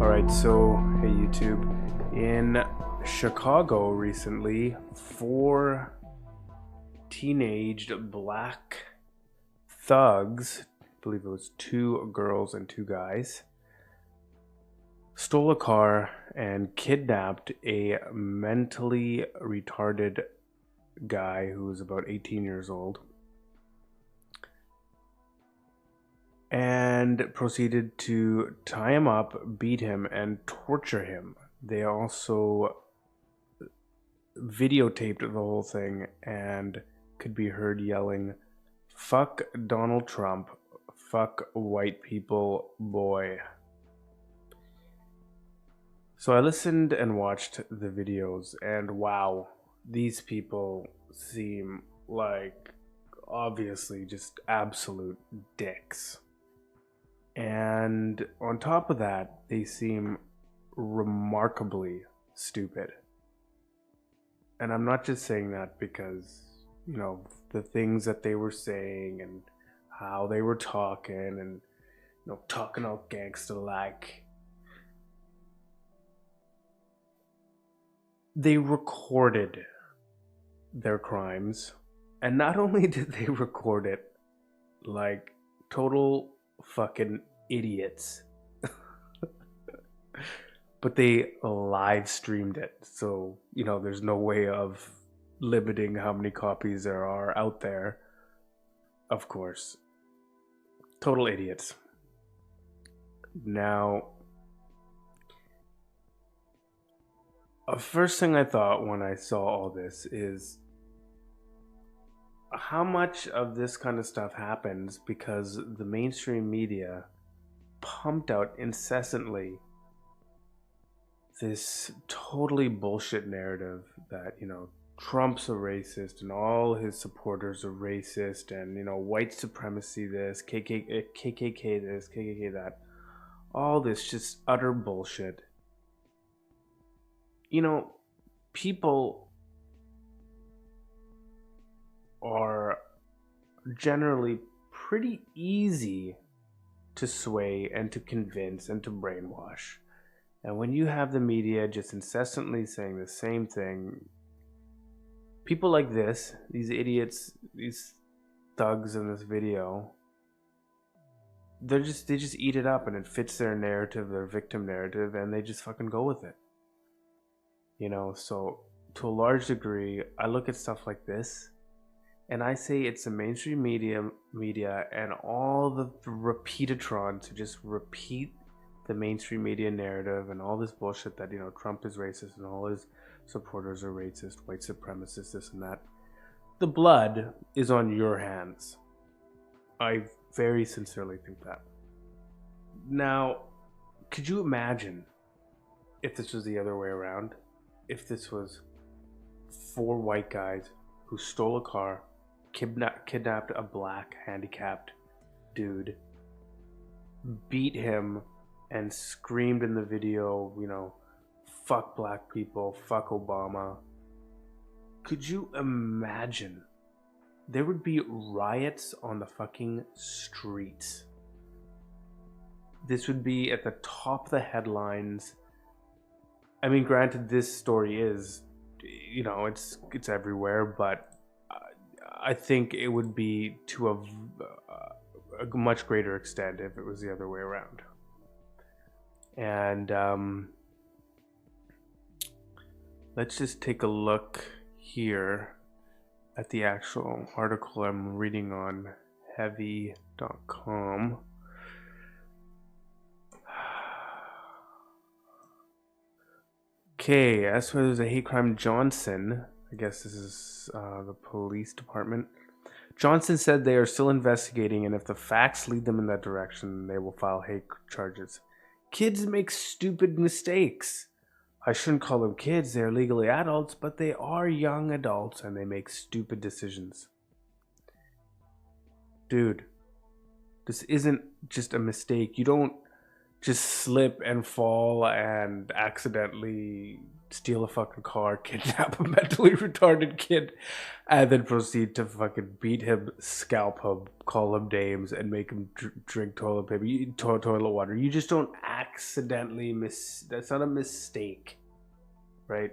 Alright, so, hey YouTube. In Chicago recently, 4 teenaged black thugs, I believe it was 2 girls and 2 guys, stole a car and kidnapped a mentally retarded guy who was about 18 years old and proceeded to tie him up, beat him, and torture him. They also videotaped the whole thing and could be heard yelling, "Fuck Donald Trump, fuck white people, boy." So I listened and watched the videos, and wow, these people seem like obviously just absolute dicks. And on top of that, they seem remarkably stupid. And I'm not just saying that because, the things that they were saying and how they were talking and, talking all gangster like. They recorded their crimes. And not only did they record it, like total fucking idiots, but they live streamed it. So, there's no way of limiting how many copies there are out there. Of course. Total idiots. Now, first thing I thought when I saw all this is how much of this kind of stuff happens because the mainstream media pumped out incessantly this totally bullshit narrative that, Trump's a racist and all his supporters are racist and, white supremacy this, KKK this, KKK that. All this just utter bullshit. People are generally pretty easy to sway and to convince and to brainwash. And when you have the media just incessantly saying the same thing, people like this, these idiots, these thugs in this video, they just eat it up and it fits their narrative, their victim narrative, and they just fucking go with it. So to a large degree, I look at stuff like this and I say it's the mainstream media and all the repeatatron to just repeat the mainstream media narrative and all this bullshit that, Trump is racist and all his supporters are racist, white supremacists, this and that. The blood is on your hands. I very sincerely think that. Now, could you imagine if this was the other way around? If this was 4 white guys who stole a car, kidnapped a black handicapped dude, beat him, and screamed in the video, fuck black people, fuck Obama. Could you imagine? There would be riots on the fucking streets. This would be at the top of the headlines. I mean, granted, this story is, it's everywhere, but I think it would be to a much greater extent if it was the other way around. And let's just take a look here at the actual article I'm reading on heavy.com. Okay, as for there's a hate crime, Johnson, I guess this is the police department. Johnson said they are still investigating, and if the facts lead them in that direction, they will file hate charges. Kids make stupid mistakes. I shouldn't call them kids, they're legally adults, but they are young adults and they make stupid decisions. Dude, this isn't just a mistake. You don't just slip and fall and accidentally steal a fucking car, kidnap a mentally retarded kid, and then proceed to fucking beat him, scalp him, call him names, and make him drink toilet paper, toilet water. You just don't accidentally That's not a mistake, right?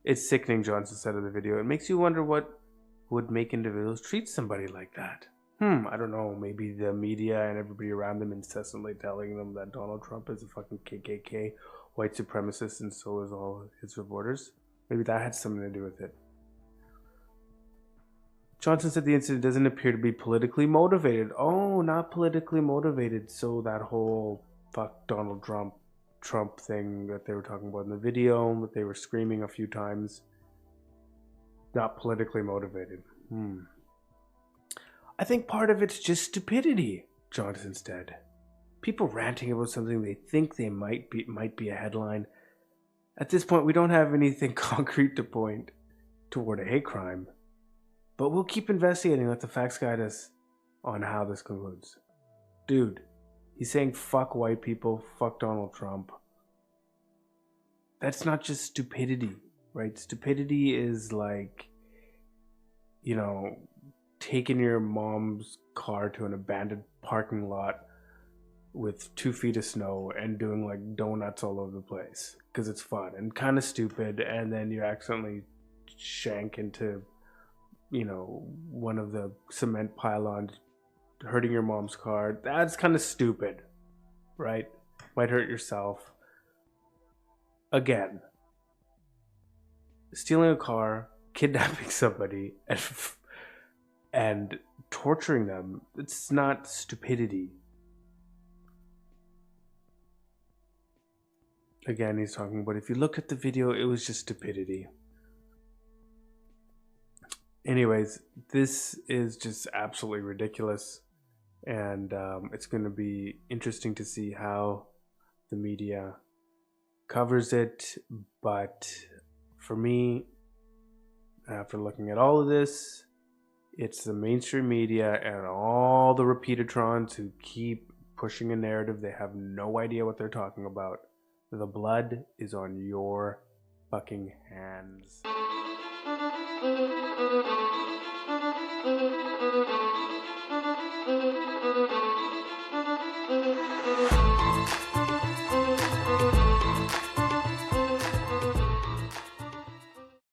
It's sickening, Johnson said in the video. It makes you wonder what would make individuals treat somebody like that. I don't know. Maybe the media and everybody around them incessantly telling them that Donald Trump is a fucking KKK white supremacist and so is all his supporters. Maybe that had something to do with it. Johnson said the incident doesn't appear to be politically motivated. Oh, not politically motivated. So that whole fuck Donald Trump thing that they were talking about in the video, that they were screaming a few times, not politically motivated. I think part of it's just stupidity, Johnson said. People ranting about something they think they might be a headline. At this point, we don't have anything concrete to point toward a hate crime, but we'll keep investigating. Let the facts guide us on how this concludes. Dude, he's saying fuck white people, fuck Donald Trump. That's not just stupidity, right? Stupidity is like, taking your mom's car to an abandoned parking lot with 2 feet of snow and doing like donuts all over the place because it's fun and kind of stupid, and then you accidentally shank into one of the cement pylons, hurting your mom's car. That's kind of stupid, right? Might hurt yourself. Again, stealing a car, kidnapping somebody, and torturing them, it's not stupidity. Again, he's talking about, if you look at the video, it was just stupidity. Anyways, this is just absolutely ridiculous, and it's going to be interesting to see how the media covers it. But for me, after looking at all of this, it's the mainstream media and all the repeatatrons who keep pushing a narrative. They have no idea what they're talking about. The blood is on your fucking hands.